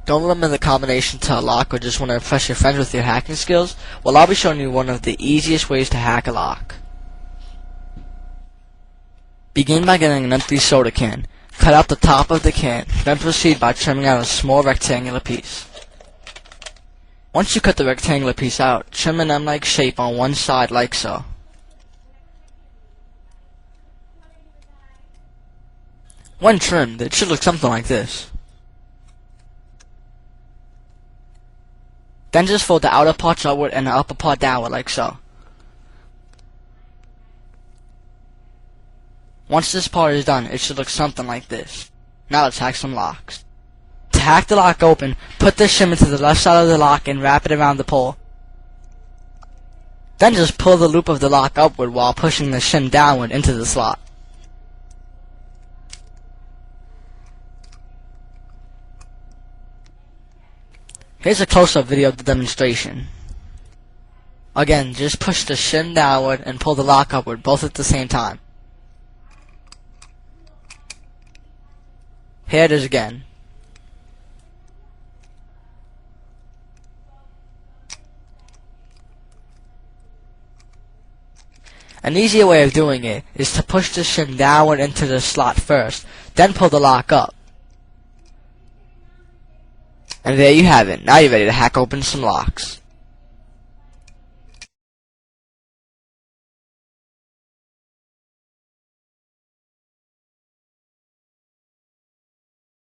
Don't remember the combination to a lock or just want to impress your friends with your hacking skills? Well, I'll be showing you one of the easiest ways to hack a lock. Begin by getting an empty soda can. Cut out the top of the can, then proceed by trimming out a small rectangular piece. Once you cut the rectangular piece out, trim an M-like shape on one side like so. When trimmed, it should look something like this. Then just fold the outer parts upward and the upper part downward like so. Once this part is done, it should look something like this. Now let's hack some locks. To hack the lock open, put the shim into the left side of the lock and wrap it around the pole. Then just pull the loop of the lock upward while pushing the shim downward into the slot. Here's a close-up video of the demonstration. Again, just push the shim downward and pull the lock upward, both at the same time. Here it is again. An easier way of doing it is to push the shim downward into the slot first, then pull the lock up. And there you have it. Now you're ready to hack open some locks.